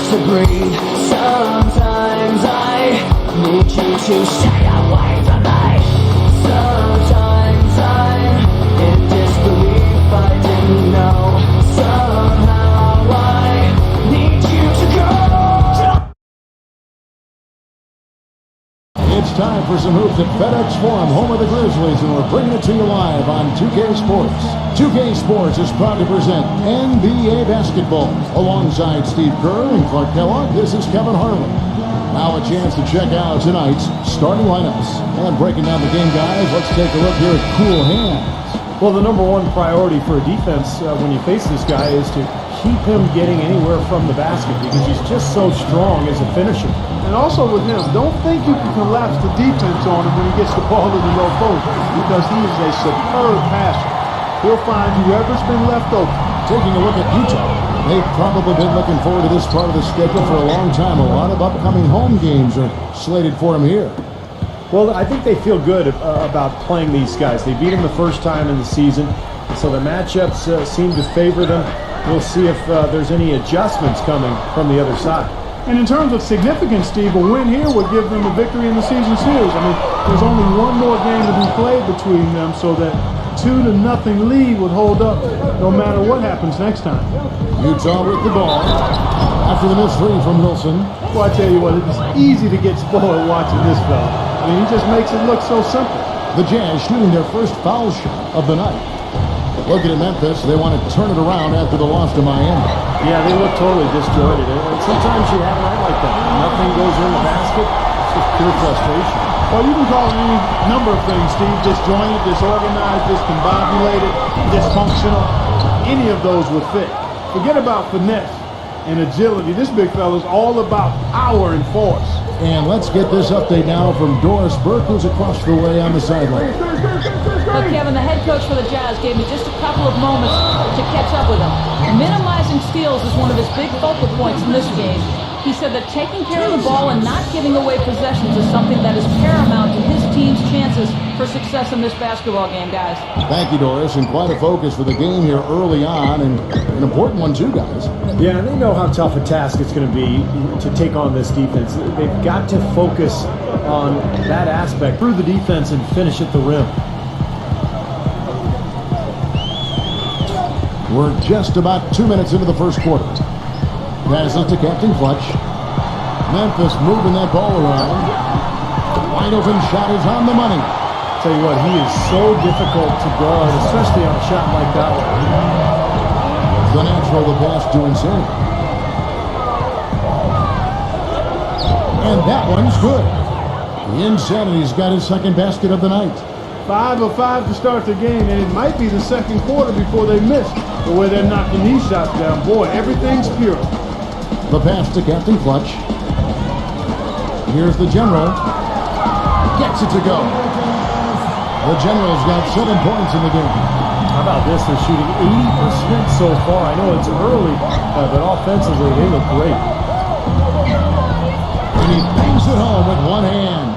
disagree. Sometimes I need you to stay away from me. Sometimes I'm in disbelief, I didn't know. Somehow I need you to go. It's time for some hoops at FedEx Forum, home of the Grizzlies, and we're bringing it to you live on 2K Sports. 2K Sports is proud to present NBA basketball. Alongside Steve Kerr and Clark Kellogg, this is Kevin Harlan. Now a chance to check out tonight's starting lineups. And breaking down the game, guys, let's take a look here at Cool Hands. Well, the number one priority for a defense when you face this guy is to keep him getting anywhere from the basket because he's just so strong as a finisher. And also with him, don't think you can collapse the defense on him when he gets the ball in the low post because he is a superb passer. He'll find whoever's been left open. Taking a look at Utah, they've probably been looking forward to this part of the schedule for a long time. A lot of upcoming home games are slated for them here. Well, I think they feel good about playing these guys. They beat them the first time in the season, so the matchups seem to favor them. We'll see if there's any adjustments coming from the other side. And in terms of significance, Steve, a win here would give them a victory in the season series. I mean, there's only one more game to be played between them, so that 2-0 lead would hold up no matter what happens next time. Utah with the ball after the missed three from Wilson. Well, I tell you what, it's easy to get spoiled watching this fella. I mean, he just makes it look so simple. The Jazz shooting their first foul shot of the night. Looking at Memphis, they want to turn it around after the loss to Miami. Yeah, they look totally disjointed. And sometimes you have a night like that. Nothing goes in the basket. It's just pure frustration. Well, you can call it any number of things, Steve. Disjointed, disorganized, discombobulated, dysfunctional. Any of those would fit. Forget about finesse and agility. This big fella is all about power and force. And let's get this update now from Doris Burke, who's across the way on the sideline. Well, Kevin, the head coach for the Jazz gave me just a couple of moments to catch up with him. Minimizing steals is one of his big focal points in this game. He said that taking care of the ball and not giving away possessions is something that is paramount to his team's chances for success in this basketball game, guys. Thank you, Doris, and quite a focus for the game here early on, and an important one too, guys. Yeah, and they know how tough a task it's going to be to take on this defense. They've got to focus on that aspect through the defense and finish at the rim. We're just about 2 minutes into the first quarter. Passes to Captain Clutch. Memphis moving that ball around. Wide open shot is on the money. Tell you what, he is so difficult to guard, especially on a shot like that one. The natural, the pass to Insanity. And that one's good. Insanity's got his second basket of the night. 5 of 5 to start the game, and it might be the second quarter before they miss. The way they're knocking these shots down, boy, everything's pure. The pass to Captain Clutch. Here's the General. Gets it to go. The General's got 7 points in the game. How about this? They're shooting 80% so far. I know it's early, but offensively, they look great. And he bangs it home with one hand.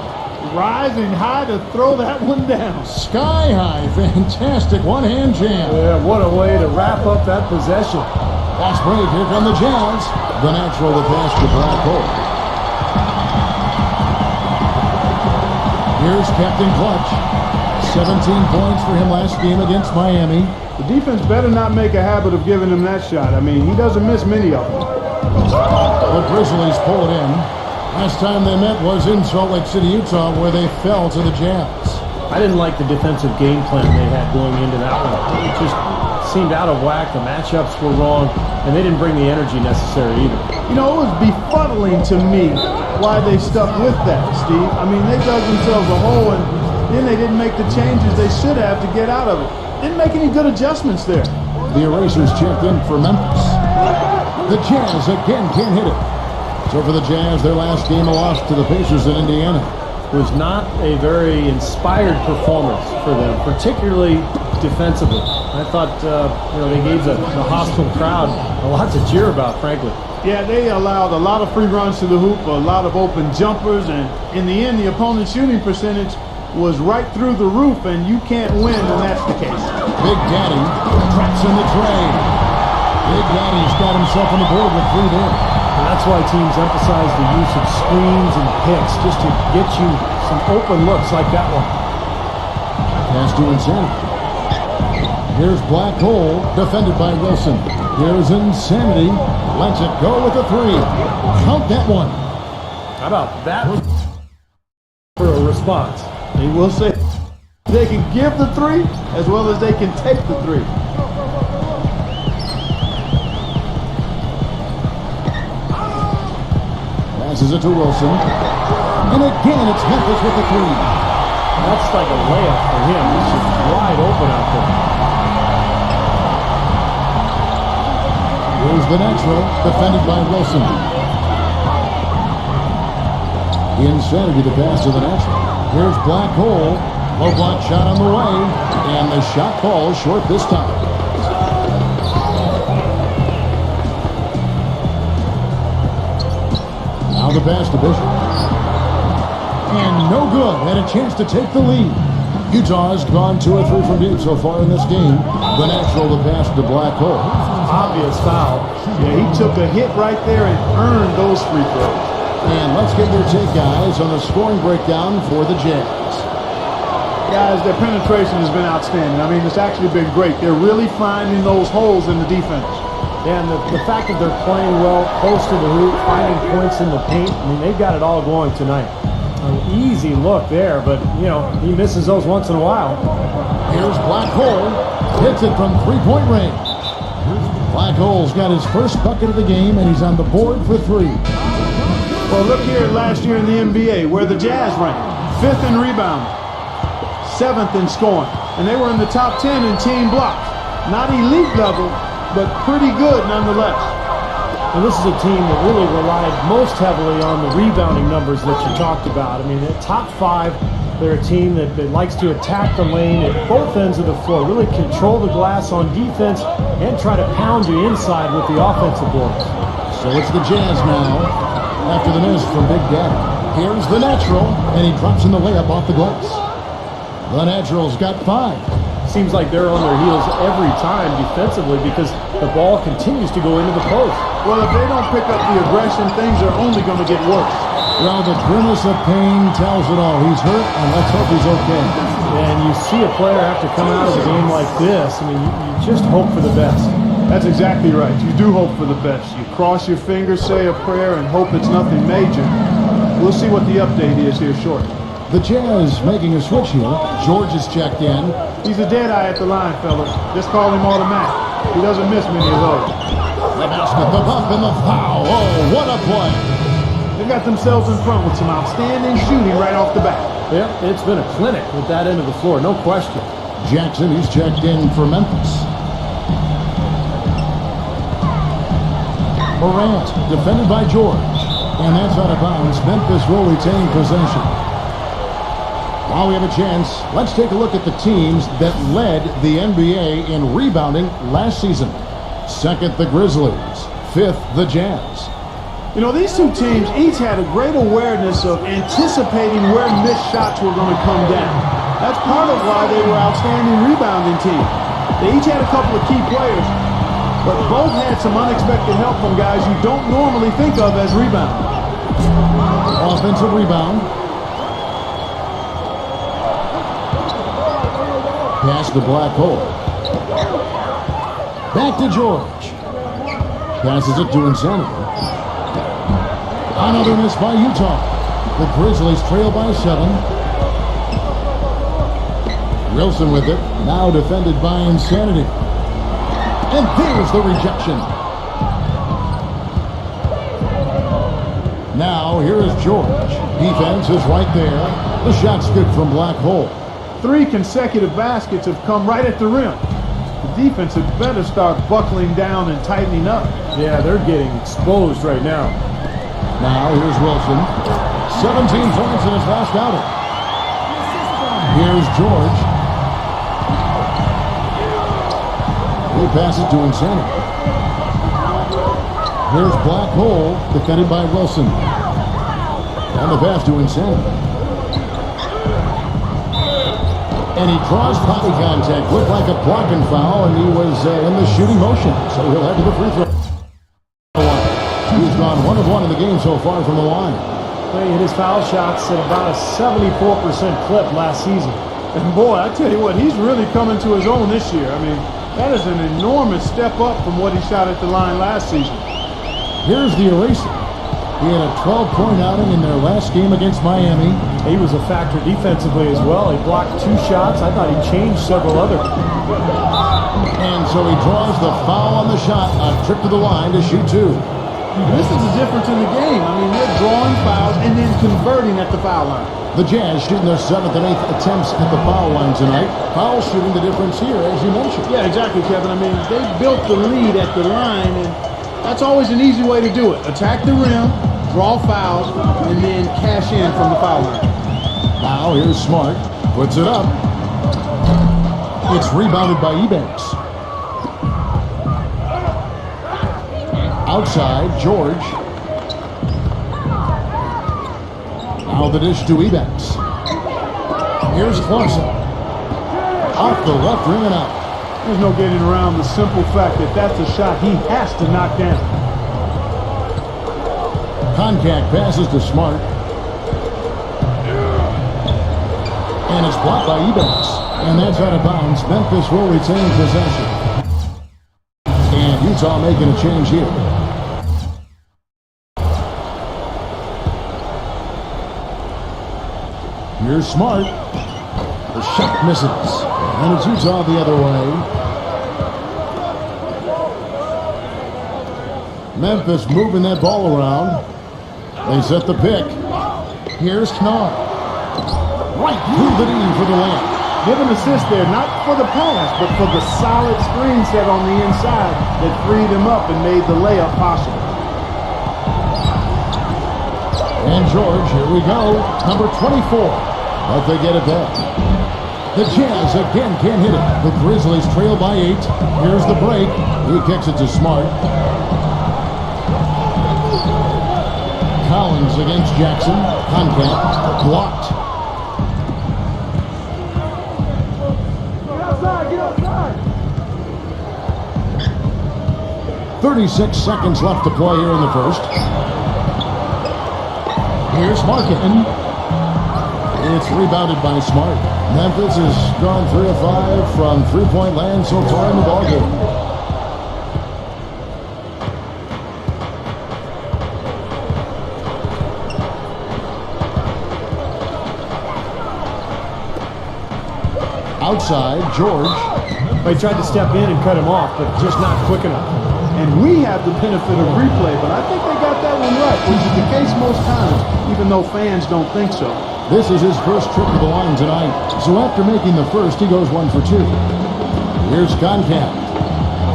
Rising high to throw that one down. Sky high. Fantastic one-hand jam. Yeah, what a way to wrap up that possession. Fast break. Here come the Jazz. The natural, the pass to Black Hole. Here's Captain Clutch. 17 points for him last game against Miami. The defense better not make a habit of giving him that shot. I mean, he doesn't miss many of them. The Grizzlies pull it in. Last time they met was in Salt Lake City, Utah, where they fell to the Jazz. I didn't like the defensive game plan they had going into that one. It just seemed out of whack. The matchups were wrong, and they didn't bring the energy necessary either. You know, it was befuddling to me why they stuck with that, Steve. I mean, they dug themselves a hole, and then they didn't make the changes they should have to get out of it. Didn't make any good adjustments there. The Erasers checked in for Memphis. The Jazz again can't hit it. So for the Jazz, their last game a loss to the Pacers in Indiana. It was not a very inspired performance for them, particularly defensively. I thought, they gave the hostile crowd a lot to cheer about, frankly. Yeah, they allowed a lot of free runs to the hoop, a lot of open jumpers, and in the end, the opponent's shooting percentage was right through the roof, and you can't win when that's the case. Big Daddy traps in the tray. Big Daddy's got himself on the board with 3 there. And that's why teams emphasize the use of screens and picks just to get you some open looks like that one. Pass to Insanity. Here's Black Hole, defended by Wilson. Here's Insanity. Lets it go with a three. Count that one. How about that for a response? He will say they can give the three as well as they can take the three. Passes it to Wilson. And again, it's Memphis with the three. That's like a layup for him. He's just wide open out there. Here's the natural, defended by Wilson. Insanity to pass to the natural. Here's Black Hole. Low block shot on the way. And the shot falls short this time. Now the pass to Bishop. And no good. Had a chance to take the lead. Utah's gone 2 or 3 from deep so far in this game. The natural to pass to Black Hole. Obvious foul. Yeah, he took a hit right there and earned those free throws. And let's get your take, guys, on the scoring breakdown for the Jazz. Guys, their penetration has been outstanding. I mean, it's actually been great. They're really finding those holes in the defense. Yeah, and the fact that they're playing well close to the hoop, finding points in the paint, I mean, they've got it all going tonight. An easy look there, but, you know, he misses those once in a while. Here's Black Hole. Hits it from three-point range. Black Hole's got his first bucket of the game, and he's on the board for 3. Well, look here at last year in the NBA, where the Jazz ranked 5th in rebounding, 7th in scoring, and they were in the top 10 in team blocks. Not elite level, but pretty good nonetheless. And this is a team that really relied most heavily on the rebounding numbers that you talked about. I mean, at top 5, they're a team that likes to attack the lane at both ends of the floor, really control the glass on defense, and try to pound you inside with the offensive boards. So it's the Jazz now, after the miss from Big Daddy. Here's the natural, and he drops in the layup off the glass. The natural's got 5. Seems like they're on their heels every time defensively because the ball continues to go into the post. Well, if they don't pick up the aggression, things are only going to get worse. Well, the grimace of pain tells it all. He's hurt, and let's hope he's okay. And you see a player have to come out of a game like this. I mean, you just hope for the best. That's exactly right. You do hope for the best. You cross your fingers, say a prayer, and hope it's nothing major. We'll see what the update is here shortly. The Jazz making a switch here. George is checked in. He's a dead eye at the line, fellas. Just call him automatic. He doesn't miss many of those. The basket, the bump, and the foul. Oh, what a play. They got themselves in front with some outstanding shooting right off the bat. Yeah, it's been a clinic with that end of the floor, no question. Jackson, he's checked in for Memphis. Morant, defended by George. And that's out of bounds. Memphis will retain possession. While we have a chance, let's take a look at the teams that led the NBA in rebounding last season. 2nd, the Grizzlies. 5th, the Jazz. You know, these two teams each had a great awareness of anticipating where missed shots were going to come down. That's part of why they were outstanding rebounding teams. They each had a couple of key players, but both had some unexpected help from guys you don't normally think of as rebounders. Offensive rebound. Pass the Black Hole. Back to George. Passes it to Insanity. Another miss by Utah. The Grizzlies trail by 7. Wilson with it. Now defended by Insanity. And there's the rejection. Now here is George. Defense is right there. The shot's good from Black Hole. 3 consecutive baskets have come right at the rim. The defense had better start buckling down and tightening up. Yeah, they're getting exposed right now. Now here's Wilson. 17 points in his last outing. Here's George. He passes to Insanity. Here's Black Hole, defended by Wilson. And the pass to Insanity. And he draws body contact. Looked like a blocking foul, and he was in the shooting motion. So he'll head to the free throw line. He's gone 1 of 1 in the game so far from the line. Well, he hit his foul shots at about a 74% clip last season. And boy, I tell you what, he's really coming to his own this year. I mean, that is an enormous step up from what he shot at the line last season. Here's the eraser. He had a 12-point outing in their last game against Miami. He was a factor defensively as well. He blocked 2 shots. I thought he changed several other. And so he draws the foul on the shot, a trip to the line to shoot 2. And this is the difference in the game. I mean, they're drawing fouls and then converting at the foul line. The Jazz shooting their 7th and 8th attempts at the foul line tonight. Foul shooting the difference here, as you mentioned. Yeah, exactly, Kevin. I mean, they built the lead at the line, and that's always an easy way to do it. Attack the rim, draw fouls, and then cash in from the foul line. Now here's Smart. Puts it up. It's rebounded by Ebanks. Outside, George. Now the dish to Ebanks. Here's Clarkson. Off the left rim and out. There's no getting around the simple fact that that's a shot he has to knock down. Contact passes to Smart. And it's blocked by Ebanks. And that's out of bounds. Memphis will retain possession. And Utah making a change here. Here's Smart. The shot misses. And it's Utah the other way. Memphis moving that ball around. They set the pick. Here's Knott. Right through the knee for the layup. Give an assist there, not for the pass, but for the solid screen set on the inside that freed him up and made the layup possible. And George, here we go. Number 24. But they get it back. The Jazz again can't hit it. The Grizzlies trail by 8. Here's the break. He kicks it to Smart. Collins against Jackson. Contact. Blocked. Get outside, get outside. 36 seconds left to play here in the first. Here's Markin. It's rebounded by Smart. Memphis has gone 3 of 5 from three-point land so far in the ballgame. Outside, George. They tried to step in and cut him off, but just not quick enough. And we have the benefit of replay, but I think they got that one right, which is the case most times, even though fans don't think so. This is his first trip to the line tonight. So after making the first, he goes 1 for 2. Here's Contact.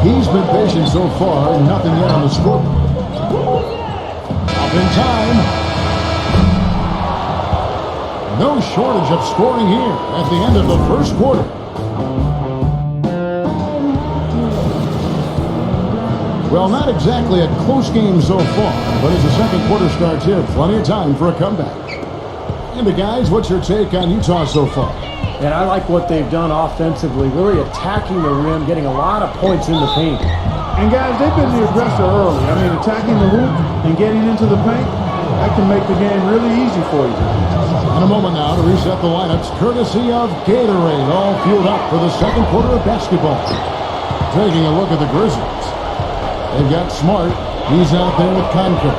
He's been patient so far, nothing yet on the score. Up in time. No shortage of scoring here at the end of the first quarter. Well, not exactly a close game so far, but as the second quarter starts here, plenty of time for a comeback. And guys, what's your take on Utah so far? And I like what they've done offensively, really attacking the rim, getting a lot of points in the paint. And guys, they've been the aggressor early. I mean, attacking the hoop and getting into the paint, that can make the game really easy for you. In a moment now to reset the lineups, courtesy of Gatorade, all fueled up for the second quarter of basketball. Taking a look at the Grizzlies. They've got Smart. He's out there with Conker.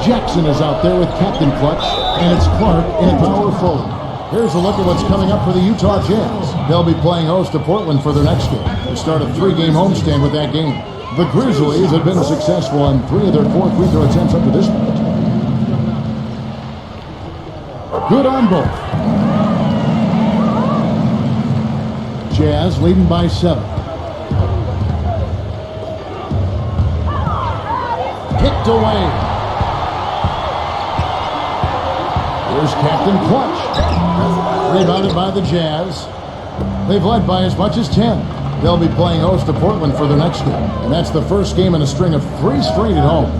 Jackson is out there with Captain Clutch. And it's Clark in power forward. Here's a look at what's coming up for the Utah Jazz. They'll be playing host to Portland for their next game. They start a 3-game homestand with that game. The Grizzlies have been successful on 3 of their 4 free throw attempts up to this point. Good on both. Jazz leading by 7. Kicked away. Here's Captain Clutch. Rebounded by the Jazz. They've led by as much as 10. They'll be playing host to Portland for their next game. And that's the first game in a string of 3 straight at home.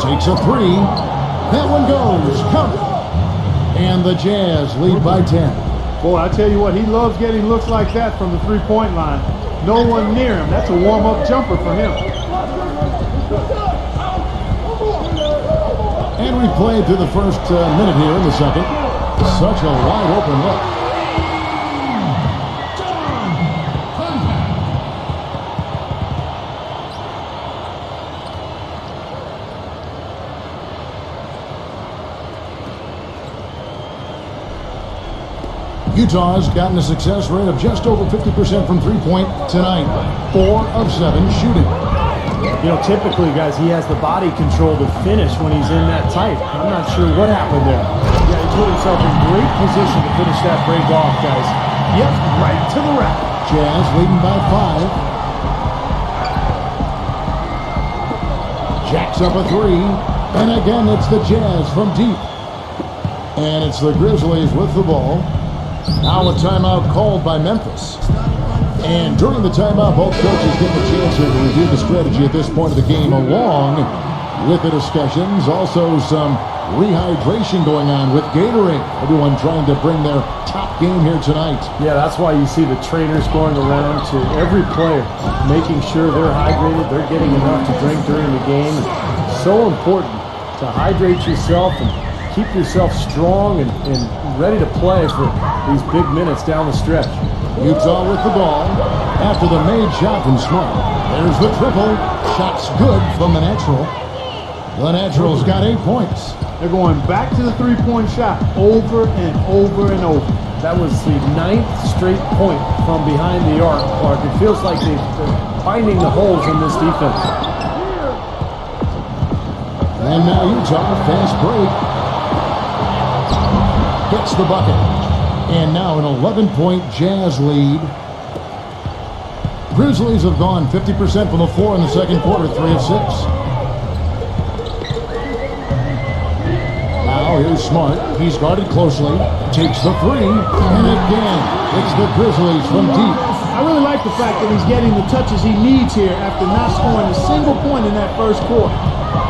Takes a 3. That one goes. Count it. And the Jazz lead by 10. Boy, I tell you what, he loves getting looks like that from the three-point line. No one near him. That's a warm-up jumper for him. And we played through the first minute here in the second. Such a wide open look. Utah's gotten a success rate of just over 50% from three-point tonight. 4 of 7 shooting. You know, typically, guys, he has the body control to finish when he's in that tight. I'm not sure what happened there. Yeah, he put himself in great position to finish that break off, guys. Yep, right to the rack. Jazz leading by 5. Jacks up a 3. And again, it's the Jazz from deep. And it's the Grizzlies with the ball. Now a timeout called by Memphis. And during the timeout, both coaches get the chance here to review the strategy at this point of the game, along with the discussions. Also some rehydration going on with Gatorade. Everyone trying to bring their top game here tonight. Yeah, that's why you see the trainers going around to every player, making sure they're hydrated, they're getting enough to drink during the game. It's so important to hydrate yourself and keep yourself strong and ready to play for these big minutes down the stretch. Utah with the ball after the made shot from Smart. There's the triple. Shot's good from the natural. The natural's got 8 points. They're going back to the three-point shot over and over and over. That was the 9th straight point from behind the arc, Clark. It feels like they're finding the holes in this defense. And now Utah, fast break. Gets the bucket. And now an 11-point Jazz lead. Grizzlies have gone 50% from the floor in the second quarter, 3 of 6. Now here's Smart. He's guarded closely. Takes the 3. And again, it's the Grizzlies from deep. I really like the fact that he's getting the touches he needs here after not scoring a single point in that first quarter.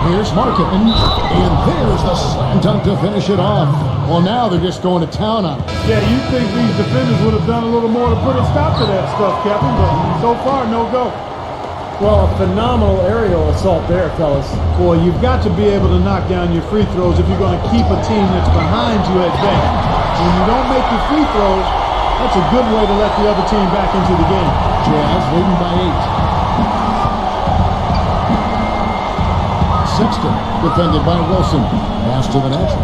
Here's Markkanen, and there's the slam dunk to finish it off. Well, now they're just going to town on it. Yeah, you'd think these defenders would have done a little more to put a stop to that stuff, Kevin, but so far, no go. Well, a phenomenal aerial assault there, fellas. Boy, you've got to be able to knock down your free throws if you're going to keep a team that's behind you at bay. When you don't make your free throws, that's a good way to let the other team back into the game. Jazz leading by 8. Sexton, defended by Wilson. Pass to the natural.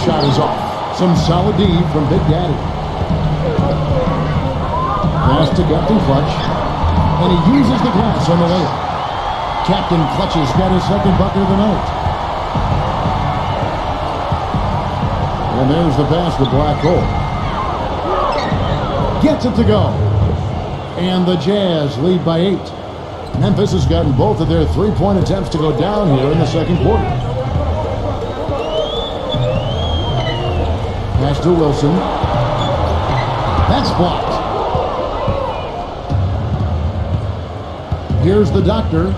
Shot is off. Some solid D from Big Daddy. Pass to Captain Clutch. And he uses the glass on the layup. Captain Clutch has got his second bucket of the night. And there's the pass to Black Hole. Gets it to go. And the Jazz lead by 8. Memphis has gotten both of their three-point attempts to go down here in the second quarter. Pass to Wilson. That's blocked. Here's the Doctor.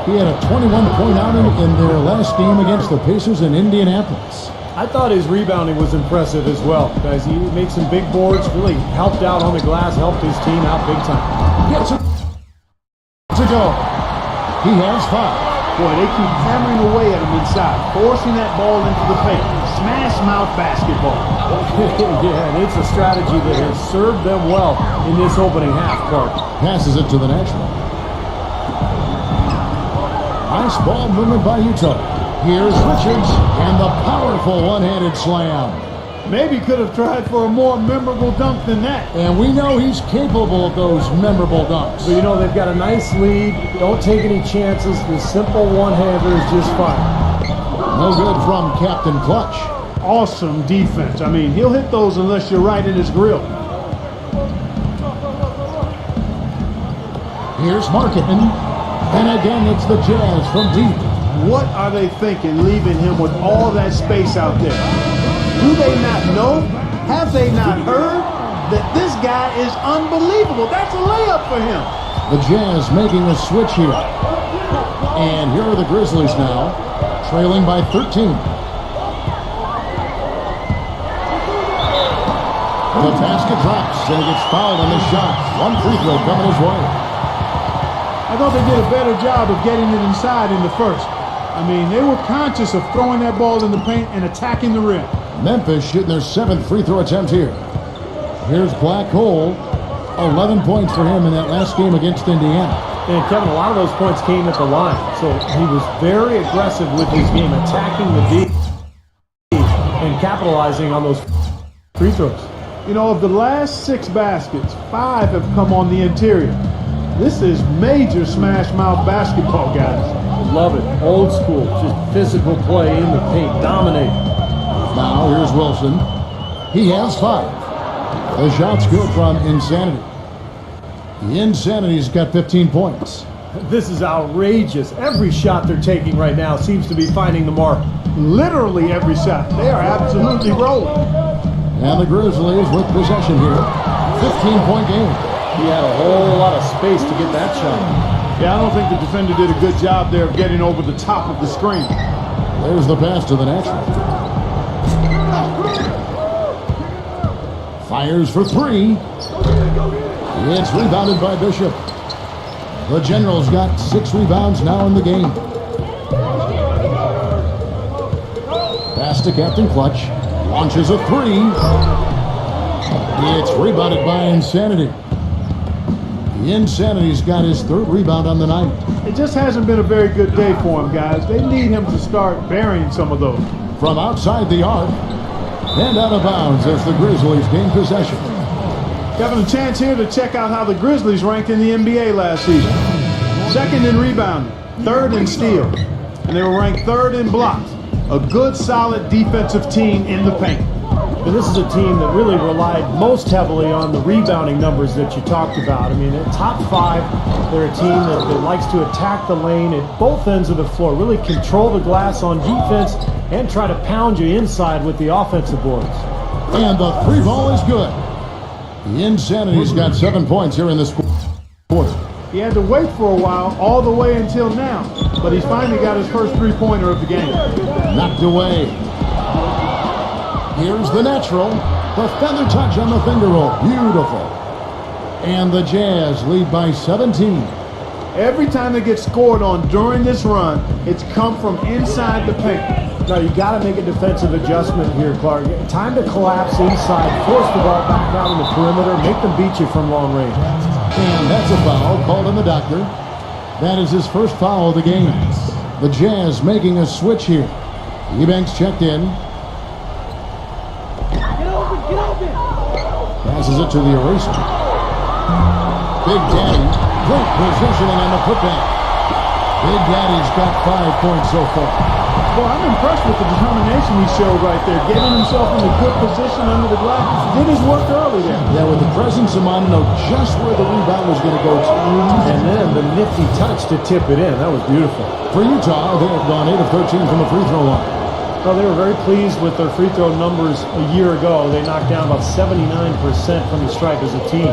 He had a 21-point outing in their last game against the Pacers in Indianapolis. I thought his rebounding was impressive as well, guys. He made some big boards, really helped out on the glass, helped his team out big time. Gets it to go. He has 5. Boy, they keep hammering away at him inside, forcing that ball into the paint. Smash mouth basketball. Yeah, and it's a strategy that has served them well in this opening half, Clark. Passes it to the natural. Nice ball movement by Utah. Here's Richards and the powerful one-handed slam. Maybe could have tried for a more memorable dunk than that. And we know he's capable of those memorable dunks. But you know, they've got a nice lead. Don't take any chances. The simple one-hander is just fine. No good from Captain Clutch. Awesome defense. I mean, he'll hit those unless you're right in his grill. Here's Markkanen. And again, it's the Jazz from deep. What are they thinking, leaving him with all that space out there? Do they not know? Have they not heard that this guy is unbelievable? That's a layup for him. The Jazz making a switch here. And here are the Grizzlies now, trailing by 13. The basket drops, and he gets fouled on the shot. One free throw coming his way. I thought they did a better job of getting it inside in the first. I mean, they were conscious of throwing that ball in the paint and attacking the rim. Memphis shooting their 7th free throw attempt here. Here's Black Hole. 11 points for him in that last game against Indiana. And Kevin, a lot of those points came at the line. So he was very aggressive with his game, attacking the D and capitalizing on those free throws. You know, of the last 6 baskets, 5 have come on the interior. This is major smash mouth basketball, guys. Love it. Old school, just physical play in the paint, dominate. Now here's Wilson. He has 5. The shot's good from Insanity. Insanity's got 15 points. This is outrageous. Every shot they're taking right now seems to be finding the mark. Literally every shot. They are absolutely rolling. And the Grizzlies with possession here. 15-point game. He had a whole lot of space to get that shot. Yeah, I don't think the defender did a good job there of getting over the top of the screen. There's the pass to the natural. Fires for 3. It's rebounded by Bishop. The Generals got 6 rebounds now in the game. Pass to Captain Clutch. Launches a 3. It's rebounded by Insanity. Insanity's got his 3rd rebound on the night. It just hasn't been a very good day for him, guys. They need him to start burying some of those. From outside the arc and out of bounds as the Grizzlies gain possession. Having a chance here to check out how the Grizzlies ranked in the NBA last season. 2nd in rebounding, 3rd in steals, and they were ranked 3rd in blocks. A good, solid defensive team in the paint. But this is a team that really relied most heavily on the rebounding numbers that you talked about. I mean, at top 5, they're a team that likes to attack the lane at both ends of the floor, really control the glass on defense, and try to pound you inside with the offensive boards. And the 3 ball is good. Insanity's got 7 points here in this quarter. He had to wait for a while, all the way until now, but he's finally got his first 3-pointer of the game. Knocked away. Here's the natural. The feather touch on the finger roll. Beautiful. And the Jazz lead by 17. Every time they get scored on during this run, it's come from inside the paint. Now, you got to make a defensive adjustment here, Clark. Time to collapse inside, force the ball back out on the perimeter, make them beat you from long range. And that's a foul called on the doctor. That is his first foul of the game. The Jazz making a switch here. Eubanks checked in. Passes it to the eraser. Big Daddy, great positioning on the putback. Big Daddy's got 5 points so far. Boy, I'm impressed with the determination he showed right there, getting himself in a good position under the glass. Did his work early there. Yeah, with the presence of mind to know just where the rebound was going to go to. And then the nifty touch to tip it in. That was beautiful. For Utah, they have gone 8 of 13 from the free throw line. Well, they were very pleased with their free throw numbers a year ago. They knocked down about 79% from the stripe as a team.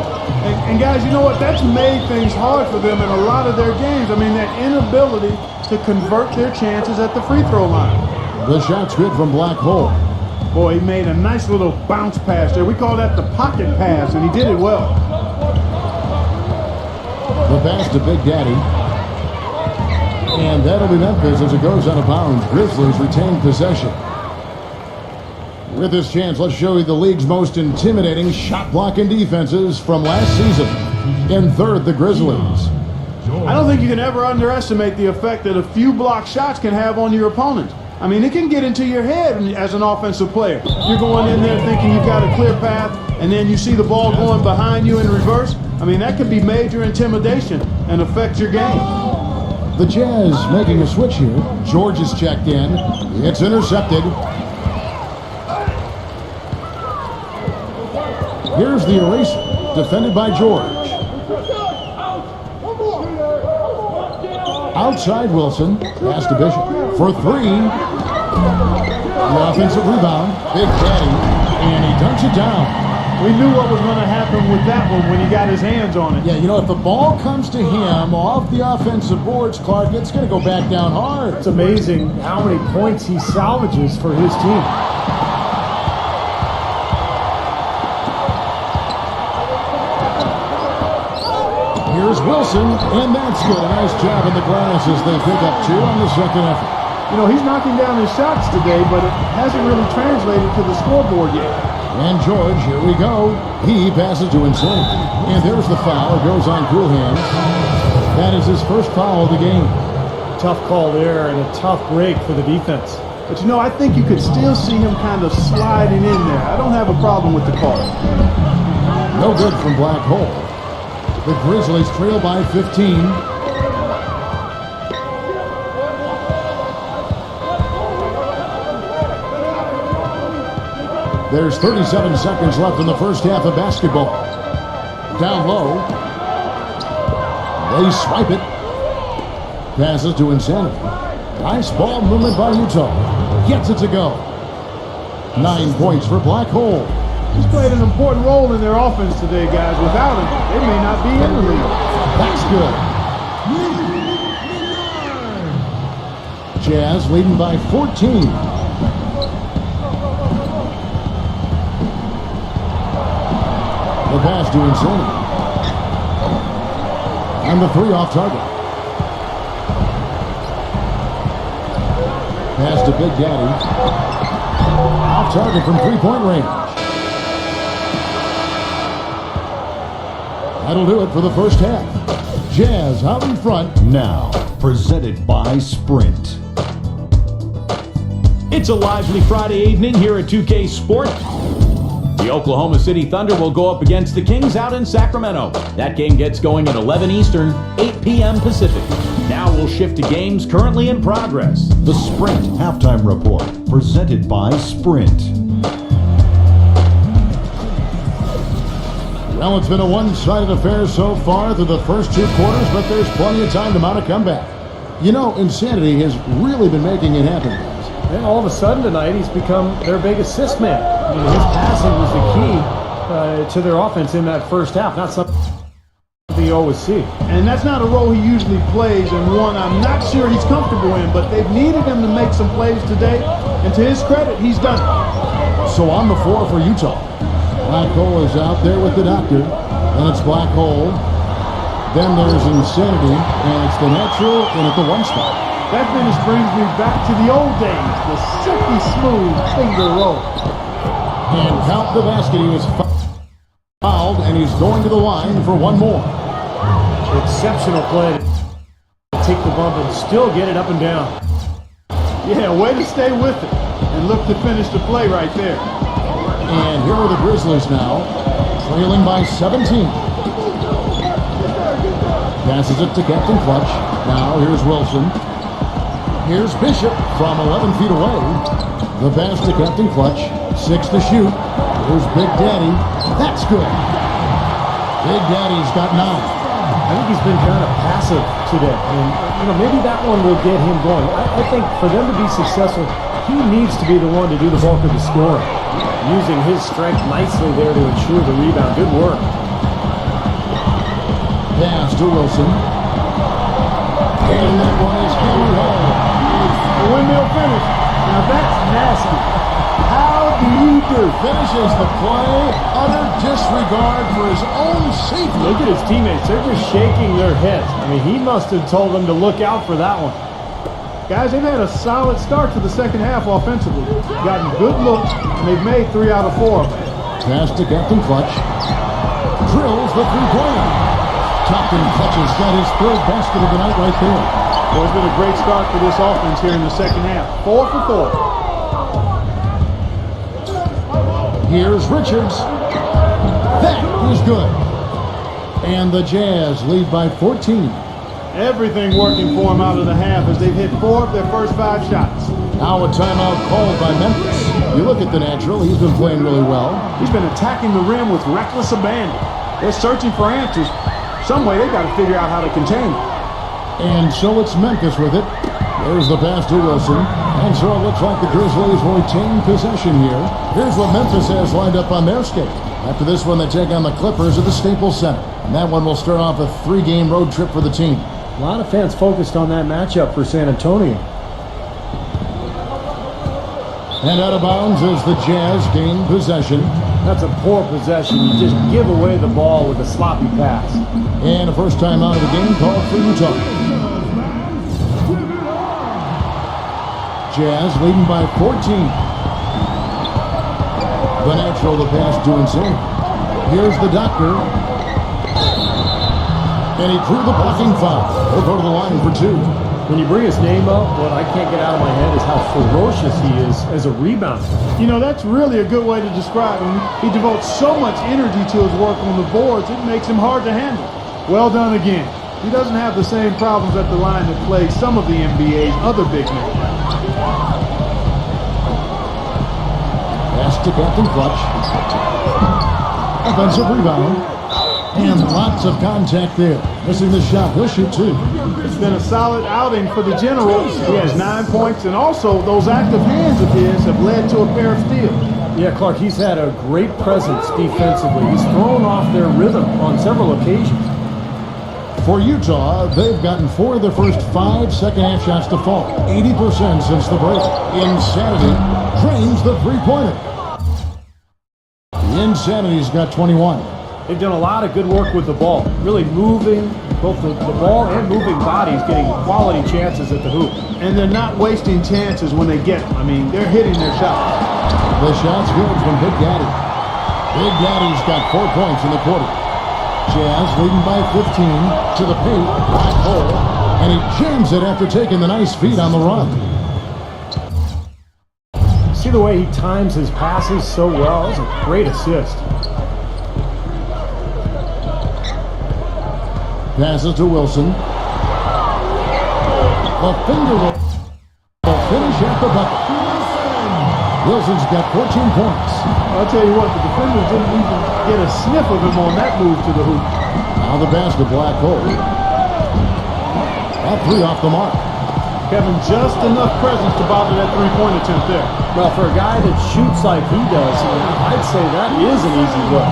And guys, you know what? That's made things hard for them in a lot of their games. I mean, that inability to convert their chances at the free throw line. The shot's good from Black Hole. Boy, he made a nice little bounce pass there. We call that the pocket pass, and he did it well. The pass to Big Daddy. And that'll be Memphis as it goes out of bounds. Grizzlies retain possession. With this chance, let's show you the league's most intimidating shot blocking defenses from last season. In 3rd, the Grizzlies. I don't think you can ever underestimate the effect that a few block shots can have on your opponent. I mean, it can get into your head as an offensive player. You're going in there thinking you've got a clear path, and then you see the ball going behind you in reverse. I mean, that can be major intimidation and affect your game. The Jazz making a switch here. George is checked in. It's intercepted. Here's the eraser, defended by George. Outside Wilson, pass to Bishop for 3. The offensive rebound, Big Daddy, and he dunks it down. We knew what was going to happen with that one when he got his hands on it. Yeah, you know, if the ball comes to him off the offensive boards, Clark, it's going to go back down hard. It's amazing how many points he salvages for his team. Here's Wilson, and that's good. A nice job in the glass as they pick up 2 on the second effort. You know, he's knocking down his shots today, but it hasn't really translated to the scoreboard yet. And George, here we go. He passes to Insanity. And there's the foul. It goes on cool hands. That is his first foul of the game. Tough call there and a tough break for the defense. But, you know, I think you could still see him kind of sliding in there. I don't have a problem with the call. No good from Black Hole. The Grizzlies trail by 15. There's 37 seconds left in the first half of basketball. Down low. They swipe it. Passes to Insanity. Nice ball movement by Utah. Gets it to go. 9 points for Black Hole. He's played an important role in their offense today, guys. Without him, they may not be in the league. That's good. Jazz leading by 14. The pass to Insanity. And the 3 off target. Pass to Big Daddy. Off target from 3-point range. That'll do it for the first half. Jazz out in front. Now, presented by Sprint. It's a lively Friday evening here at 2K Sports. The Oklahoma City Thunder will go up against the Kings out in Sacramento. That game gets going at 11 Eastern, 8 p.m. Pacific. Now we'll shift to games currently in progress. The Sprint Halftime Report, presented by Sprint. Well, it's been a one-sided affair so far through the first 2 quarters, but there's plenty of time to mount a comeback. You know, Insanity has really been making it happen, guys. And all of a sudden tonight, he's become their big assist man. I mean, his passing was the key to their offense in that first half. Not something you always see. And that's not a role he usually plays, and one I'm not sure he's comfortable in, but they've needed him to make some plays today, and to his credit, he's done it. So on the floor for Utah. Black Hole is out there with the doctor. Then it's Black Hole. Then there's Insanity, and it's the natural in at the 1 spot. That finish brings me back to the old days, the silky smooth finger roll. And count the basket. He was fouled, and he's going to the line for 1 more. Exceptional play to take the bump and still get it up and down. Yeah, way to stay with it and look to finish the play right there. And here are the Grizzlies now, trailing by 17. Passes it to Captain Clutch. Now here's Wilson. Here's Bishop from 11 feet away. The pass to Captain Clutch. 6 to shoot. Here's Big Daddy. That's good. Big Daddy's got 9. I think he's been kind of passive today. And, you know, maybe that one will get him going. I think for them to be successful, he needs to be the one to do the bulk of the scoring. Using his strength nicely there to ensure the rebound. Good work. Pass to Wilson. And that one is hammered home. A windmill finish. Now that's nasty. How do you do? Finishes the play. Utter disregard for his own safety. Look at his teammates. They're just shaking their heads. I mean, he must have told them to look out for that one. Guys, they've had a solid start to the second half offensively. Gotten good looks, and they've made 3 out of 4 of them. Pass to Captain Clutch. Drills the 3-pointer. Captain Clutch has got his 3rd basket of the night right there. Well, it's been a great start for this offense here in the second half. 4 for 4. Here's Richards. That is good. And the Jazz lead by 14. Everything working for them out of the half as they've hit 4 of their first 5 shots. Now a timeout called by Memphis. You look at the natural, he's been playing really well. He's been attacking the rim with reckless abandon. They're searching for answers. Some way they've got to figure out how to contain it. And so it's Memphis with it. There's the pass to Wilson. And so it looks like the Grizzlies will retain possession here. Here's what Memphis has lined up on their schedule. After this one, they take on the Clippers at the Staples Center. And that one will start off a 3-game road trip for the team. A lot of fans focused on that matchup for San Antonio. And out of bounds as the Jazz gain possession. That's a poor possession. You just give away the ball with a sloppy pass. And a first time out of the game called for Utah. Jazz leading by 14. The natural, the pass to Insane. Here's the doctor. And he drew the blocking foul. He'll go to the line for 2. When you bring his name up, what I can't get out of my head is how ferocious he is as a rebounder. You know, that's really a good way to describe him. He devotes so much energy to his work on the boards, it makes him hard to handle. Well done again. He doesn't have the same problems at the line that plague some of the NBA's other big men. Pass to Captain Clutch. Offensive rebound. And lots of contact there. Missing the shot. He'll shoot 2. It's been a solid outing for the General. He has 9 points, and also those active hands of his have led to a pair of steals. Yeah, Clark, he's had a great presence defensively. He's thrown off their rhythm on several occasions. For Utah, they've gotten 4 of their first 5 second-half shots to fall. 80% since the break. Insanity drains the three-pointer. Insanity's got 21. They've done a lot of good work with the ball, really moving both the ball and moving bodies, getting quality chances at the hoop. And they're not wasting chances when they get them. I mean, they're hitting their shots. The shot's good from Big Daddy. Big Daddy's got 4 points in the quarter. Jazz leading by 15 to the paint, black hole, and he jams it after taking the nice feed on the run. See the way he times his passes so well? It was a great assist. Passes to Wilson. The finger will finish at the bucket. Wilson's got 14 points. I'll tell you what, the defenders didn't even get a sniff of him on that move to the hoop. Now the basket, black hole. That 3 off the mark. Kevin, just enough presence to bother that three-point attempt there. Well, for a guy that shoots like he does, I'd say that is an easy look.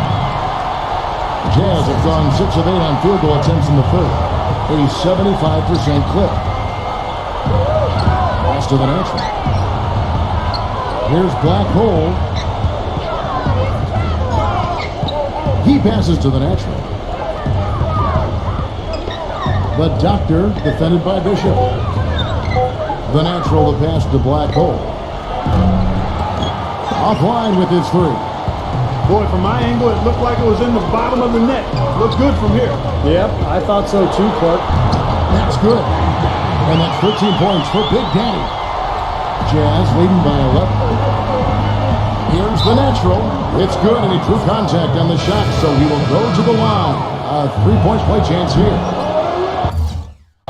Jazz have gone 6 of 8 on field goal attempts in the third. A 75% clip. Pass to the natural. Here's Black Hole. He passes to the natural. The doctor defended by Bishop. The natural, the pass to Black Hole. Offline with his 3. Boy, from my angle, it looked like it was in the bottom of the net. Looked good from here. Yep, I thought so too, Clark. That's good. And that's 13 points for Big Daddy. Jazz leading by 11. Here's the natural. It's good, and he drew contact on the shot, so he will go to the line. A 3-point play chance here.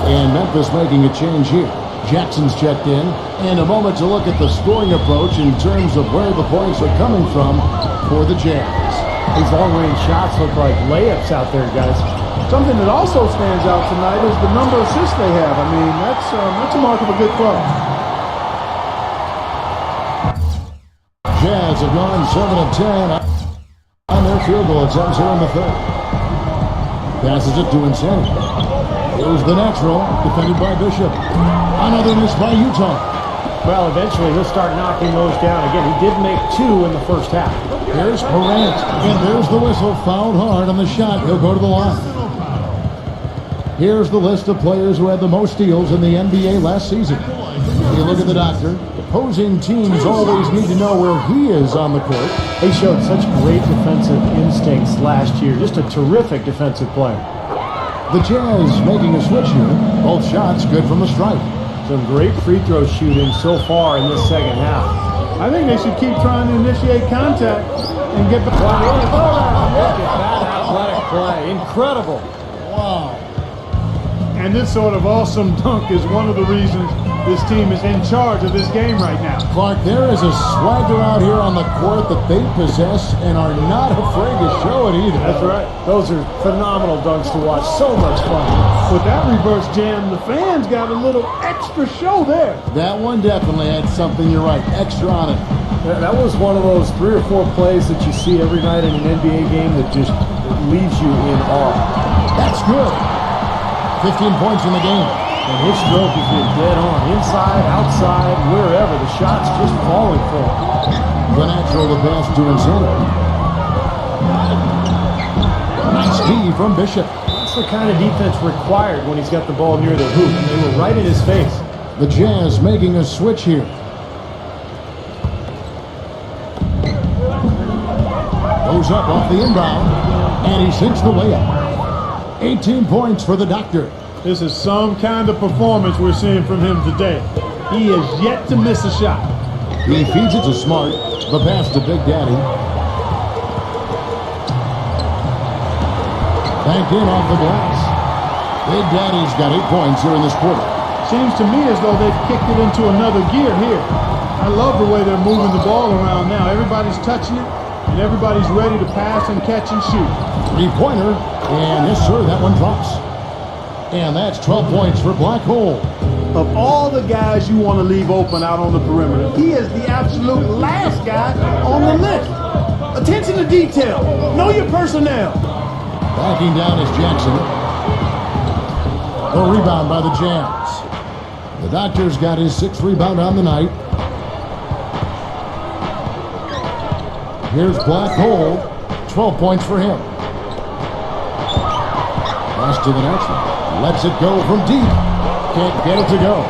And Memphis making a change here. Jackson's checked in. And a moment to look at the scoring approach in terms of where the points are coming from for the Jazz. These long-range shots look like layups out there, guys. Something that also stands out tonight is the number of assists they have. I mean, that's a mark of a good club. Jazz have gone 7 of 10 on their field goal attempts here in the third. Passes it to Insanity. Here's the natural, defended by Bishop. Another miss by Utah. Well, eventually he'll start knocking those down. Again, he did make 2 in the first half. Here's Morant, and there's the whistle. Fouled hard on the shot. He'll go to the line. Here's the list of players who had the most steals in the NBA last season. You look at the doctor. Opposing teams always need to know where he is on the court. He showed such great defensive instincts last year. Just a terrific defensive player. The Jazz making a switch here. Both shots good from the stripe. Some great free throw shooting so far in this second half. I think they should keep trying to initiate contact and get the Look at that athletic play. Incredible. Wow. And this sort of awesome dunk is one of the reasons this team is in charge of this game right now. Clark, there is a swagger out here on the court that they possess and are not afraid to show it either. That's right. Those are phenomenal dunks to watch. So much fun. With that reverse jam, the fans got a little extra show there. That one definitely had something, you're right, extra on it. That was one of those 3 or 4 plays that you see every night in an NBA game that just leaves you in awe. That's good. 15 points in the game. And his stroke has been dead on. Inside, outside, wherever. The shot's just falling for him. The natural, the pass to Insanity. Nice D from Bishop. That's the kind of defense required when he's got the ball near the hoop, and they were right in his face. The Jazz making a switch here. Goes up off the inbound, and he sinks the layup. 18 points for the Doctor. This is some kind of performance we're seeing from him today. He is yet to miss a shot. He feeds it to Smart. The pass to Big Daddy. Back in off the glass. Big Daddy's got 8 points here in this quarter. Seems to me as though they've kicked it into another gear here. I love the way they're moving the ball around now. Everybody's touching it, and everybody's ready to pass and catch and shoot. Three-pointer, and yes, sir, that one drops. And that's 12 points for Black Hole. Of all the guys you want to leave open out on the perimeter, he is the absolute last guy on the list. Attention to detail. Know your personnel. Backing down is Jackson. The rebound by the Jazz. The Doctor's got his 6th rebound on the night. Here's Black Hole. 12 points for him. Pass to the next one. Lets it go from deep. Can't get it to go.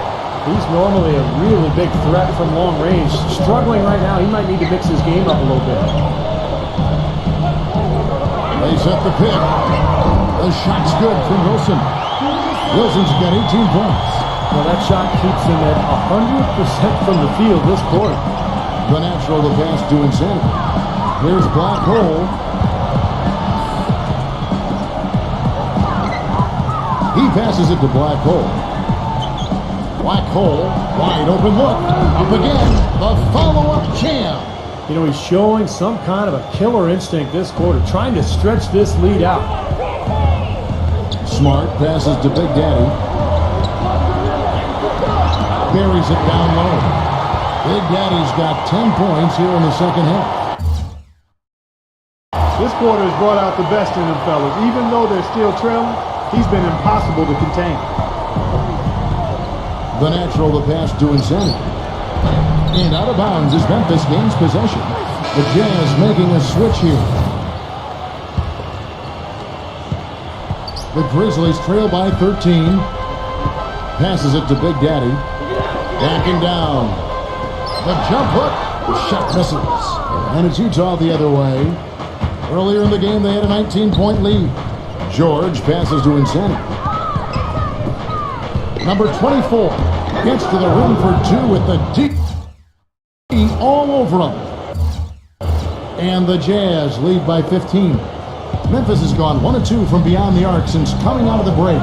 He's normally a really big threat from long range. Struggling right now. He might need to mix his game up a little bit. They set the pick. The shot's good from Wilson. Wilson's got 18 points. Well, that shot keeps him at 100% from the field this quarter. The natural to pass to Insanity. Here's Black Hole. He passes it to Black Hole. Black Hole, wide open look. Up again, the follow-up jam. You know, he's showing some kind of a killer instinct this quarter, trying to stretch this lead out. Smart passes to Big Daddy. Buries it down low. Big Daddy's got 10 points here in the second half. This quarter has brought out the best in them fellas. Even though they're still trailing, he's been impossible to contain. The natural to pass to Insanity. And out of bounds as Memphis gains possession. The Jazz making a switch here. The Grizzlies trail by 13. Passes it to Big Daddy. Backing down. The jump hook. The shot misses. And it's Utah the other way. Earlier in the game, they had a 19-point lead. George passes to Insanity. Number 24 gets to the rim for 2 with the D all over him. And the Jazz lead by 15. Memphis has gone 1 of 2 from beyond the arc since coming out of the break.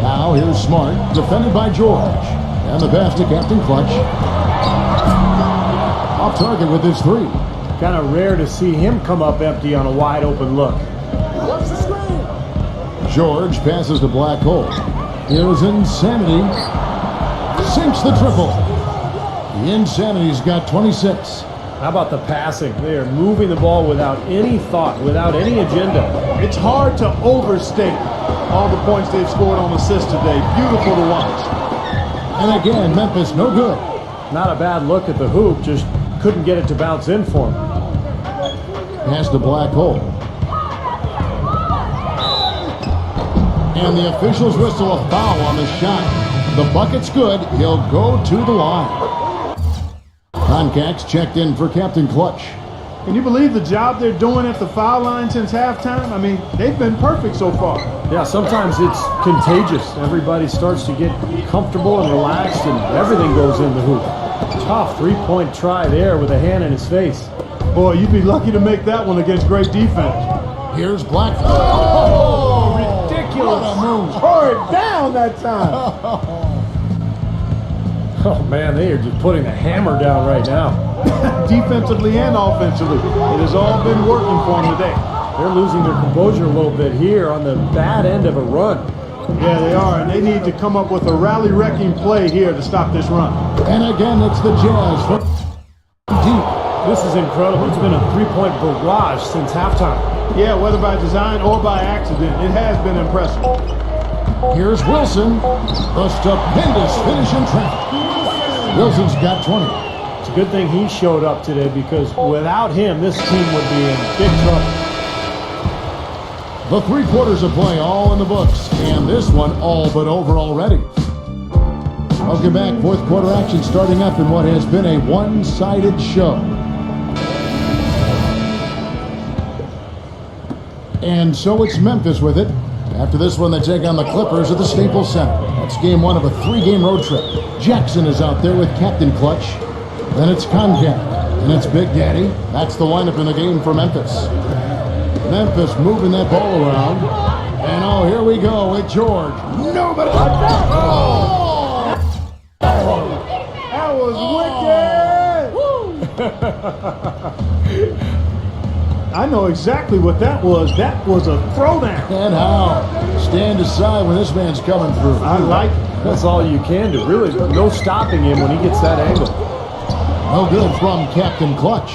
Now here's Smart, defended by George. And the pass to Captain Clutch. Off target with his 3. Kind of rare to see him come up empty on a wide open look. George passes to Black Hole. Here's Insanity. Sinks the triple. The Insanity's got 26. How about the passing? They are moving the ball without any thought, without any agenda. It's hard to overstate all the points they've scored on assists today. Beautiful to watch. And again, Memphis no good. Not a bad look at the hoop, just couldn't get it to bounce in for him. Pass to Black Hole. And the officials whistle a foul on the shot. The bucket's good. He'll go to the line. Concax checked in for Captain Clutch. Can you believe the job they're doing at the foul line since halftime? I mean, they've been perfect so far. Yeah, sometimes it's contagious. Everybody starts to get comfortable and relaxed, and everything goes in the hoop. Tough three-point try there with a hand in his face. Boy, you'd be lucky to make that one against great defense. Here's Black. Oh, ridiculous. What a move. Tore it down that time. Oh, man, they are just putting the hammer down right now. Defensively and offensively. It has all been working for them today. They're losing their composure a little bit here on the bad end of a run. Yeah, they are, and they need to come up with a rally-wrecking play here to stop this run. And again, it's the Jazz from deep. This is incredible. It's been a three-point barrage since halftime. Yeah, whether by design or by accident, it has been impressive. Here's Wilson. The stupendous finish in traffic. Wilson's got 20. It's a good thing he showed up today because without him, this team would be in big trouble. The 3 quarters of play all in the books, and this one all but over already. Welcome back. 4th quarter action starting up in what has been a one-sided show. And so it's Memphis with it. After this one, they take on the Clippers at the Staples Center. That's game 1 of a 3-game road trip. Jackson is out there with Captain Clutch. Then it's Concat, and it's Big Daddy. That's the lineup in the game for Memphis. Memphis moving that ball around. And oh, here we go with George. Nobody. Oh! That was wicked! I know exactly what that was. That was a throwdown. And how? Stand aside when this man's coming through. I like it. That's all you can do. Really, no stopping him when he gets that angle. No good from Captain Clutch.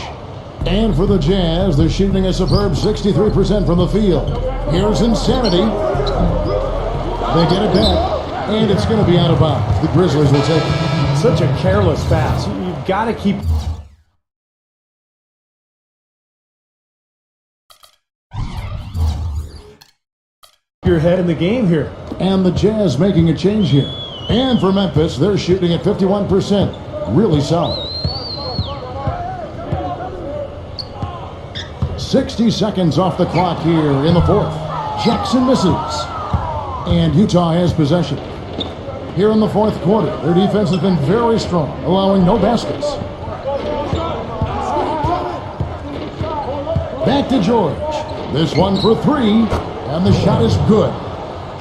And for the Jazz, they're shooting a superb 63% from the field. Here's Insanity. They get it back, and it's going to be out of bounds. The Grizzlies will take it. Such a careless pass. You've got to keep... your head in the game here. And the Jazz making a change here. And for Memphis, they're shooting at 51%. Really solid. 60 seconds off the clock here in the 4th. Jackson misses. And Utah has possession. Here in the 4th quarter, their defense has been very strong, allowing no baskets. Back to George. This one for 3. And the shot is good.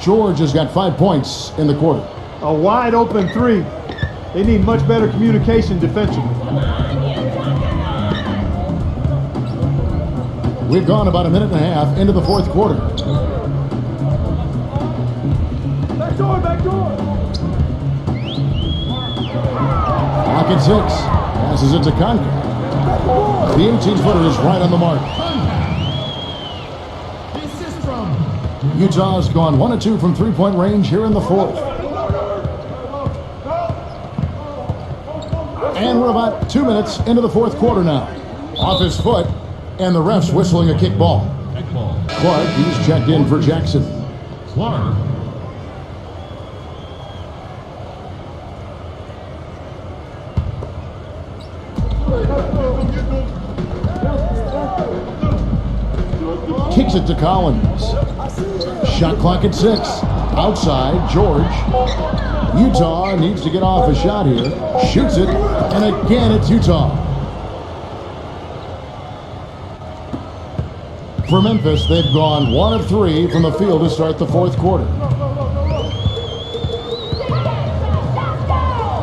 George has got 5 points in the quarter. A wide open 3. They need much better communication defensively. We've gone about a minute and a half into the 4th quarter. Back door, back door. Clock at 6. Passes it to Concat. The 18-footer is right on the mark. Utah's gone 1 of 2 from 3-point range here in the 4th. And we're about 2 minutes into the 4th quarter now. Off his foot, and the ref's whistling a kick ball. Clark, he's checked in for Jackson. Clark. Kicks it to Collins. Shot clock at 6. Outside, George. Utah needs to get off a shot here. Shoots it, and again it's Utah. For Memphis, they've gone 1 of 3 from the field to start the 4th quarter.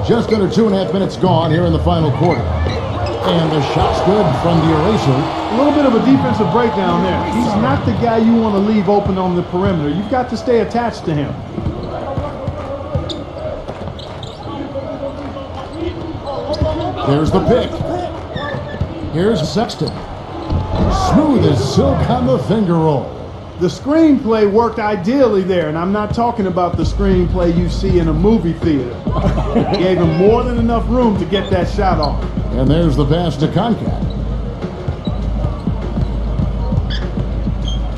Just under 2.5 minutes gone here in the final quarter. And the shot's good from the eraser. A little bit of a defensive breakdown there. He's not the guy you want to leave open on the perimeter. You've got to stay attached to him. There's the pick. Here's Sexton. Smooth as silk on the finger roll. The screenplay worked ideally there, and I'm not talking about the screenplay you see in a movie theater. Gave him more than enough room to get that shot off. And there's the pass to Concat.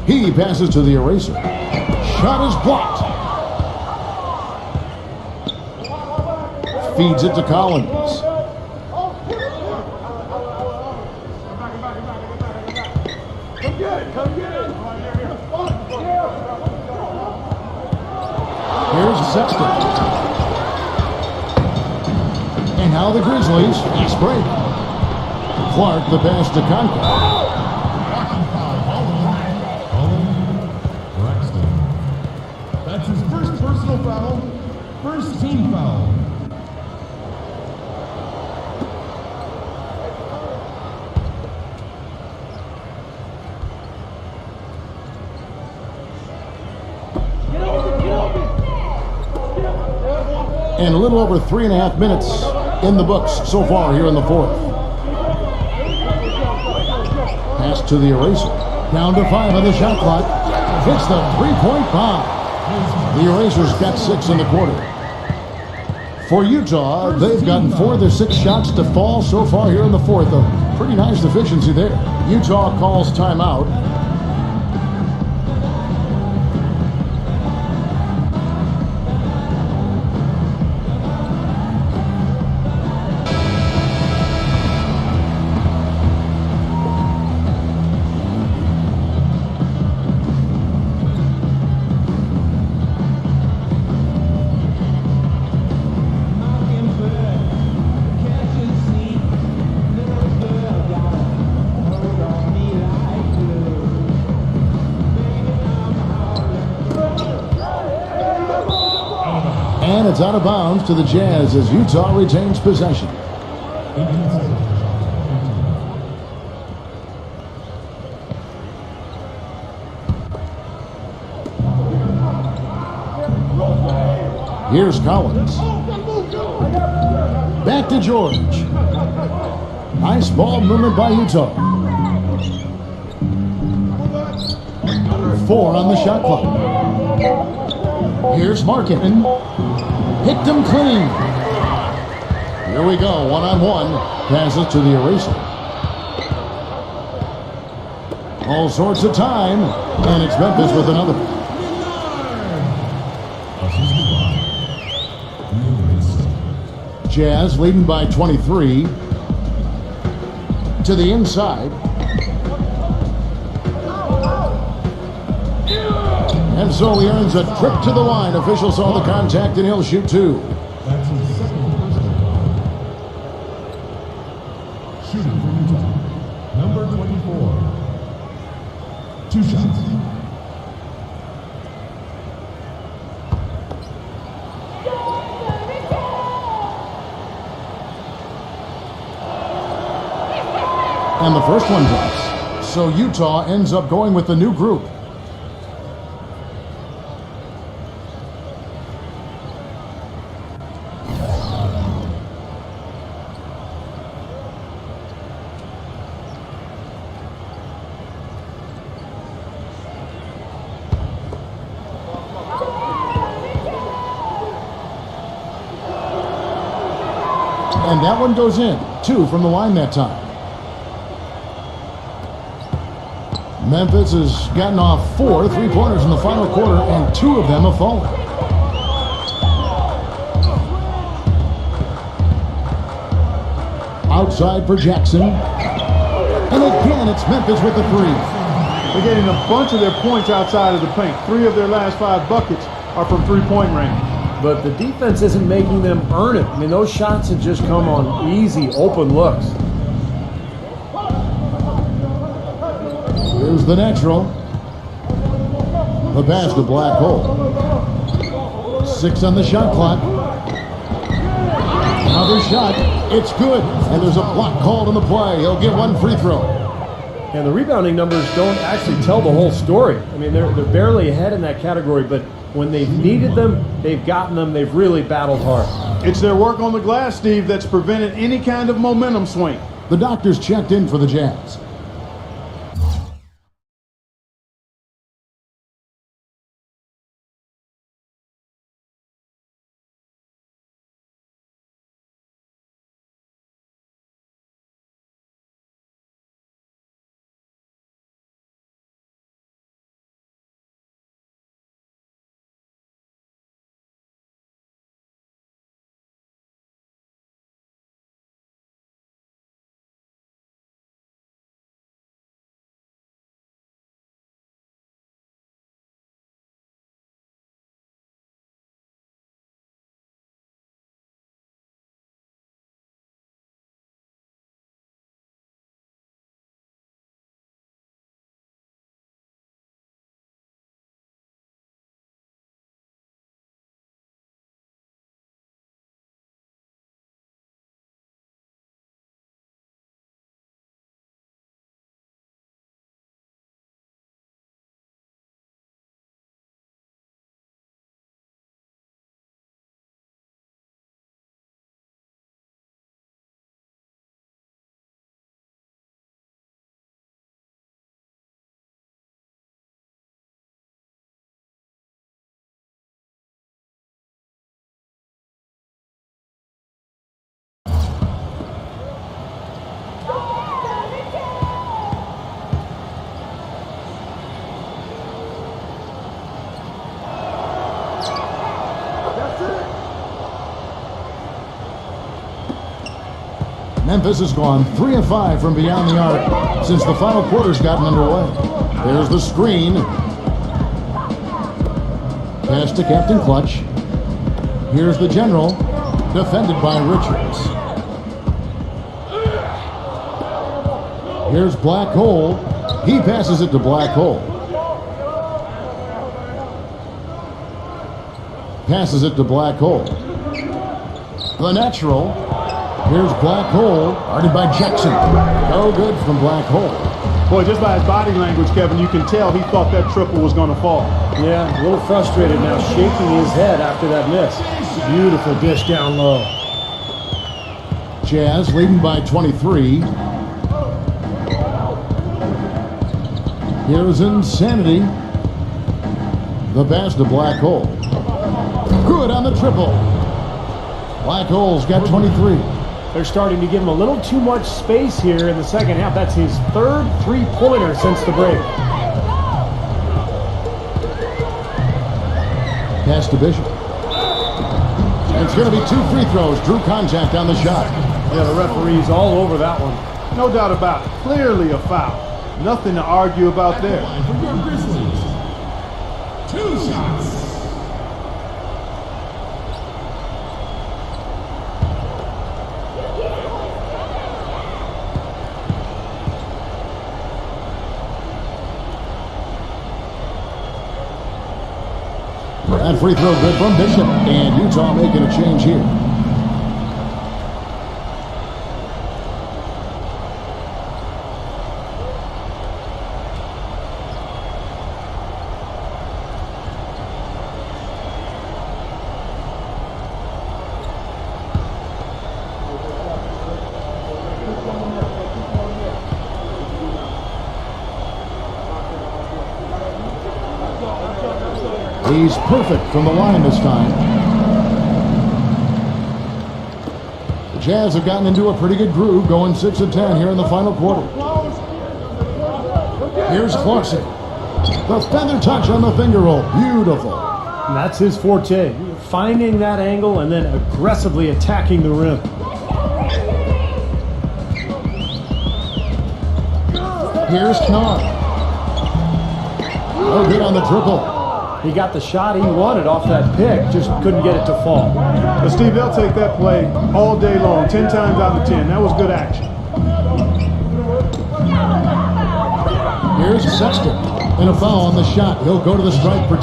He passes to the eraser. Shot is blocked. Feeds it to Collins. Here's Sexton. And now the Grizzlies fast break. Clark the pass to Concat. That's his first personal foul, first team foul. And a little over 3.5 minutes in the books so far here in the 4th. Pass to the eraser. Down to 5 on the shot clock. Hits the 3-point bomb. The eraser's got 6 in the quarter. For Utah, they've gotten 4 of their 6 shots to fall so far here in the fourth. A pretty nice efficiency there. Utah calls timeout. And it's out of bounds to the Jazz as Utah retains possession. Here's Collins. Back to George. Nice ball movement by Utah. 4 on the shot clock. Here's Markin. Picked him clean. Here we go, one-on-one. Passes to the eraser. All sorts of time. And it's Memphis with another. Jazz leading by 23. To the inside. And so he earns a trip to the line. Officials saw the contact and he'll shoot 2. That's his second personal. Shooting for Utah, number 24. 2 shots. And the first one drops. So Utah ends up going with the new group. And that one goes in. 2 from the line that time. Memphis has gotten off 4 3-pointers in the final quarter, and 2 of them have fallen. Outside for Jackson. And again, it's Memphis with the 3. They're getting a bunch of their points outside of the paint. 3 of their last 5 buckets are from three-point range. But the defense isn't making them earn it. I mean, those shots have just come on easy, open looks. Here's the natural. The pass to Black Hole. 6 on the shot clock. Another shot. It's good. And there's a block called on the play. He'll get 1 free throw. And the rebounding numbers don't actually tell the whole story. I mean, they're barely ahead in that category, but when they've needed them, they've gotten them. They've really battled hard. It's their work on the glass, Steve, that's prevented any kind of momentum swing. The doctors checked in for the Jazz. Memphis has gone 3 of 5 from beyond the arc since the final quarter's gotten underway. There's the screen. Pass to Captain Clutch. Here's the general, defended by Richards. Here's Black Hole. He passes it to Black Hole. Passes it to Black Hole. The natural. Here's Black Hole, guarded by Jackson. No good from Black Hole. Boy, just by his body language, Kevin, you can tell he thought that triple was going to fall. Yeah, a little frustrated now, shaking his head after that miss. Beautiful dish down low. Jazz leading by 23. Here's Insanity. The pass to Black Hole. Good on the triple. Black Hole's got 23. They're starting to give him a little too much space here in the second half. That's his third three-pointer since the break. Pass to Bishop. And it's going to be 2 free throws. Drew contact on the shot. Yeah, the referee's all over that one. No doubt about it. Clearly a foul. Nothing to argue about there. For your Grizzlies. 2 shots. That free throw good from Bishop. And Utah making a change here. He's perfect from the line this time. The Jazz have gotten into a pretty good groove, going 6 of 10 here in the final quarter. Here's Clarkson. The feather touch on the finger roll. Beautiful. And that's his forte. Finding that angle and then aggressively attacking the rim. Here's Knarr. No good on the triple. He got the shot he wanted off that pick, just couldn't get it to fall. But Steve, they'll take that play all day long, 10 times out of 10. That was good action. Here's Sexton. And a foul on the shot. He'll go to the strike for 2.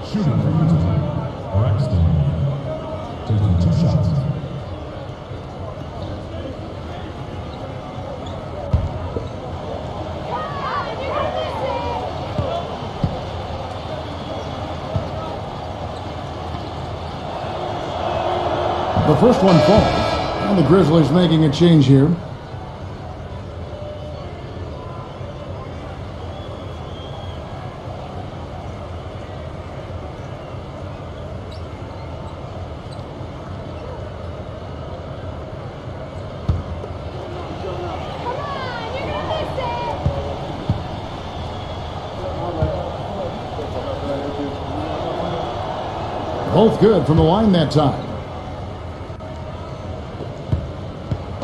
Shooting for Utah. Braxton. Taking 2 shots. The first one falls. And the Grizzlies making a change here. Both good from the line that time.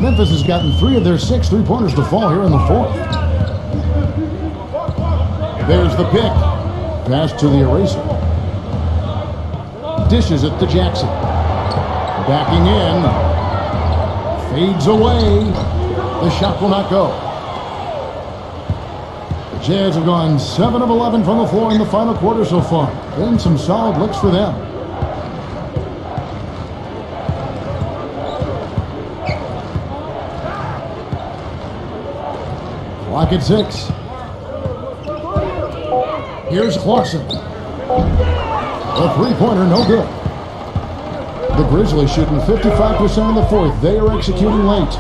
Memphis has gotten 3 of their 6 3-pointers to fall here in the 4th. There's the pick. Pass to the eraser. Dishes it to Jackson. Backing in. Fades away. The shot will not go. The Jazz have gone 7 of 11 from the floor in the final quarter so far. Been some solid looks for them. Clock at 6. Here's Clarkson. The 3-pointer, no good. The Grizzlies shooting 55% in the 4th. They are executing late.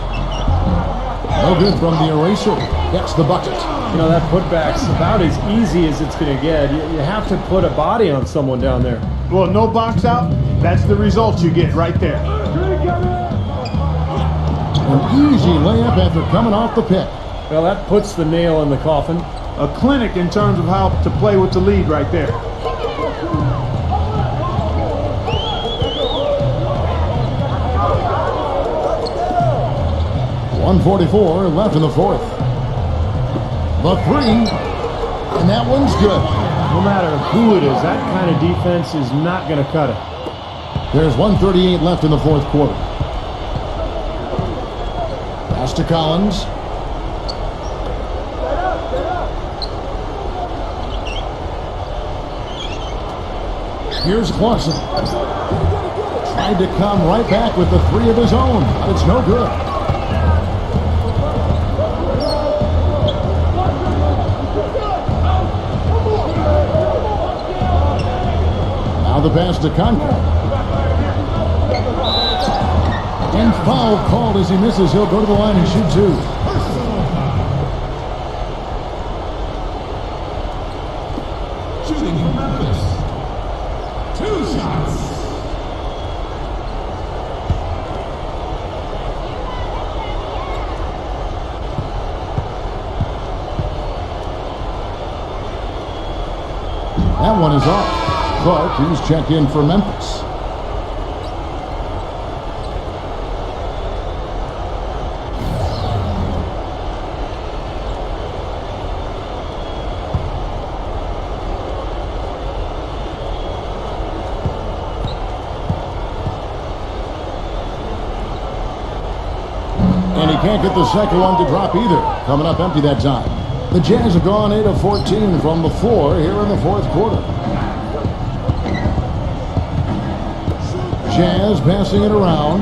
No good from the eraser. Gets the bucket. You know, that putback's about as easy as it's going to get. You have to put a body on someone down there. Well, no box out. That's the result you get right there. An easy layup after coming off the pick. Well, that puts the nail in the coffin. A clinic in terms of how to play with the lead right there. 1:44 left in the fourth. The three, and that one's good. No matter who it is, that kind of defense is not going to cut it. There's 1:38 left in the fourth quarter. Pass to Collins. Here's Clausen. Tried to come right back with the three of his own, but it's no good. Now the pass to Conker. And foul called as he misses. He'll go to the line and shoot two. Shooting for Memphis. 2 shots. That one is off. Clark, he's checked in for Memphis. And he can't get the second one to drop either. Coming up empty that time. The Jazz have gone 8 of 14 from the floor here in the fourth quarter. Jazz passing it around.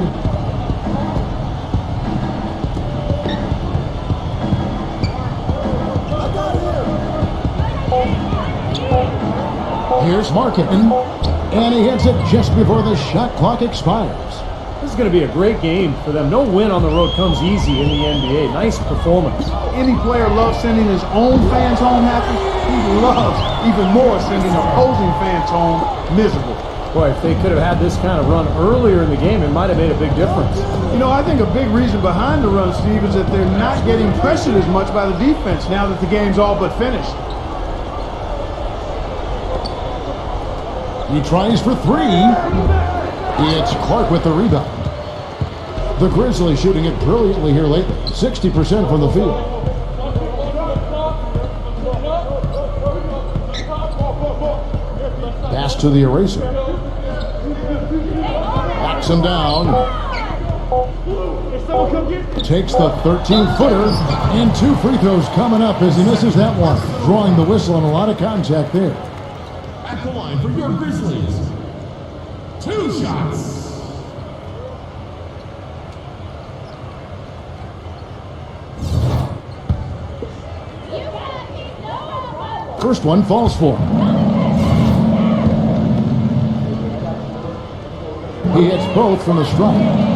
Here's Markin, and he hits it just before the shot clock expires. This is going to be a great game for them. No win on the road comes easy in the NBA. Nice performance. Any player loves sending his own fans home happy. He loves even more sending opposing fans home miserable. Boy, if they could have had this kind of run earlier in the game, it might have made a big difference. You know, I think a big reason behind the run, Steve, is that they're not getting pressured as much by the defense now that the game's all but finished. He tries for three. It's Clark with the rebound. The Grizzlies shooting it brilliantly here lately. 60% from the field. Pass to the eraser. Backs him down. Takes the 13-footer. And 2 free throws coming up as he misses that one. Drawing the whistle and a lot of contact there. At the line for your Grizzlies. 2 shots. First one falls for him. He hits both from the strike.